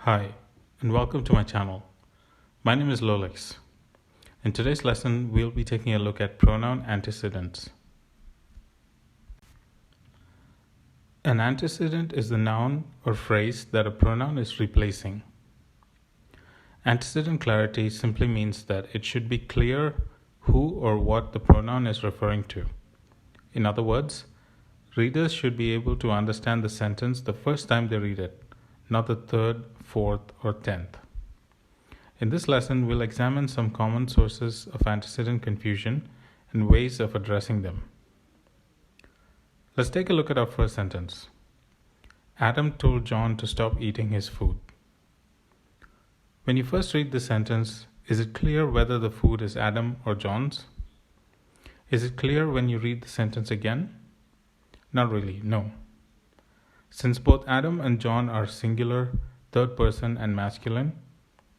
Hi, and welcome to my channel. My name is Lolix. In today's lesson, we'll be taking a look at pronoun antecedents. An antecedent is the noun or phrase that a pronoun is replacing. Antecedent clarity simply means that it should be clear who or what the pronoun is referring to. In other words, readers should be able to understand the sentence the first time they read it, not the third, fourth, or 10th. In this lesson, we'll examine some common sources of antecedent confusion and ways of addressing them. Let's take a look at our first sentence. Adam told John to stop eating his food. When you first read the sentence, is it clear whether the food is Adam or John's? Is it clear when you read the sentence again? Not really, no. Since both Adam and John are singular, third person, and masculine,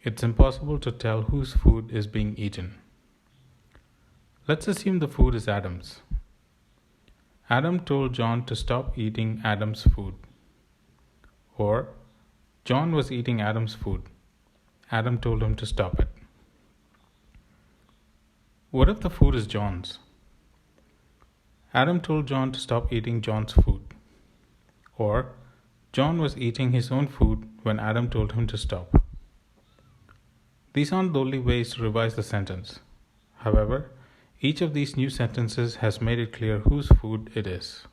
it's impossible to tell whose food is being eaten. Let's assume the food is Adam's. Adam told John to stop eating Adam's food. Or, John was eating Adam's food. Adam told him to stop it. What if the food is John's? Adam told John to stop eating John's food. Or, John was eating his own food when Adam told him to stop. These aren't the only ways to revise the sentence. However, each of these new sentences has made it clear whose food it is.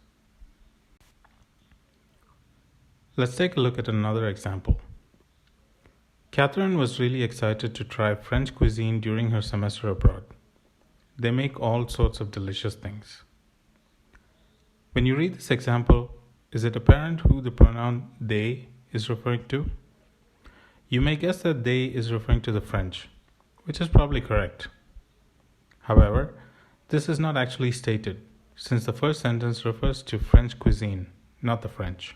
Let's take a look at another example. Catherine was really excited to try French cuisine during her semester abroad. They make all sorts of delicious things. When you read this example, is it apparent who the pronoun they is referring to? You may guess that they is referring to the French, which is probably correct. However, this is not actually stated, since the first sentence refers to French cuisine, not the French,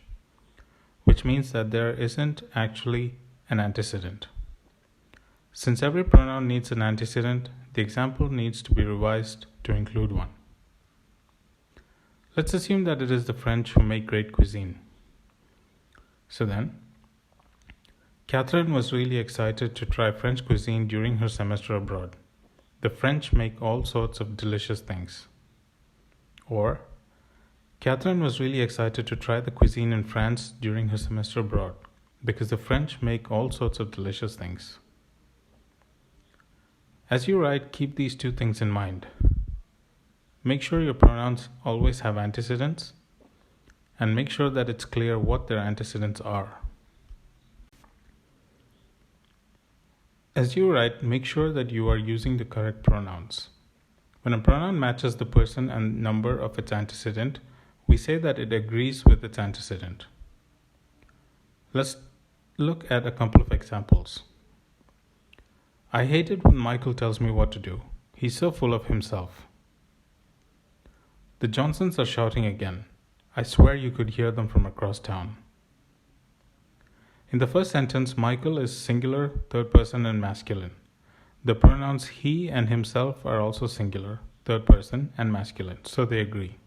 which means that there isn't actually an antecedent. Since every pronoun needs an antecedent, the example needs to be revised to include one. Let's assume that it is the French who make great cuisine. So then, Catherine was really excited to try French cuisine during her semester abroad. The French make all sorts of delicious things. Or, Catherine was really excited to try the cuisine in France during her semester abroad, because the French make all sorts of delicious things. As you write, keep these two things in mind. Make sure your pronouns always have antecedents, and make sure that it's clear what their antecedents are. As you write, make sure that you are using the correct pronouns. When a pronoun matches the person and number of its antecedent, we say that it agrees with its antecedent. Let's look at a couple of examples. I hate it when Michael tells me what to do. He's so full of himself. The Johnsons are shouting again. I swear you could hear them from across town. In the first sentence, Michael is singular, third person, and masculine. The pronouns he and himself are also singular, third person, and masculine, so they agree.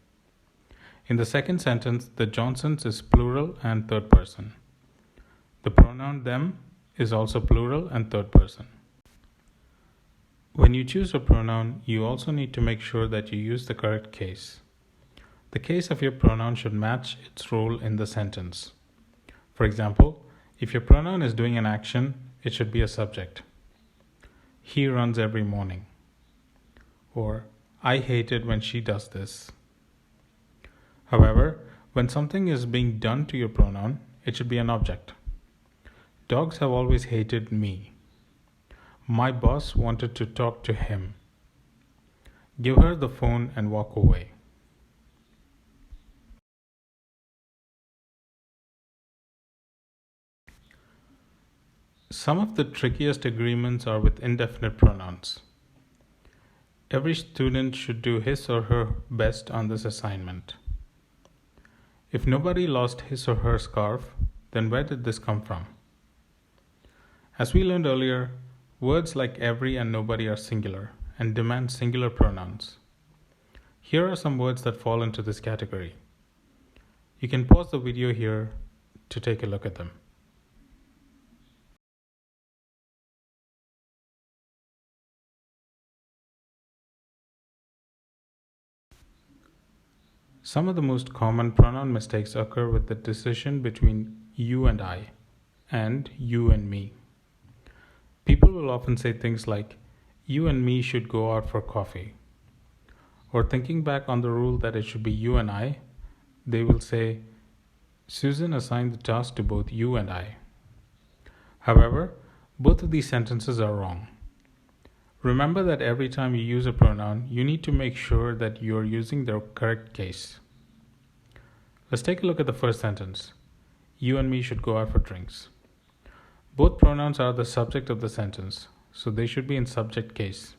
In the second sentence, the Johnsons is plural and third person. The pronoun them is also plural and third person. When you choose a pronoun, you also need to make sure that you use the correct case. The case of your pronoun should match its role in the sentence. For example, if your pronoun is doing an action, it should be a subject. He runs every morning. Or, I hate it when she does this. However, when something is being done to your pronoun, it should be an object. Dogs have always hated me. My boss wanted to talk to him. Give her the phone and walk away. Some of the trickiest agreements are with indefinite pronouns. Every student should do his or her best on this assignment. If nobody lost his or her scarf, then where did this come from? As we learned earlier, words like every and nobody are singular and demand singular pronouns. Here are some words that fall into this category. You can pause the video here to take a look at them. Some of the most common pronoun mistakes occur with the decision between you and I and you and me. People will often say things like, you and me should go out for coffee. Or thinking back on the rule that it should be you and I, they will say, Susan assigned the task to both you and I. However, both of these sentences are wrong. Remember that every time you use a pronoun, you need to make sure that you're using the correct case. Let's take a look at the first sentence. You and me should go out for drinks. Both pronouns are the subject of the sentence, so they should be in subject case.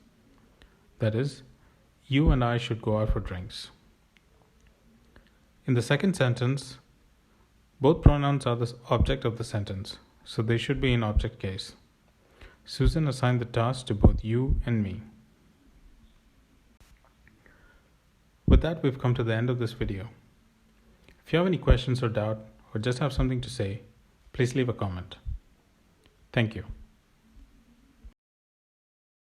That is, you and I should go out for drinks. In the second sentence, both pronouns are the object of the sentence, so they should be in object case. Susan assigned the task to both you and me. With that, we've come to the end of this video. If you have any questions or doubt, or just have something to say, please leave a comment. Thank you.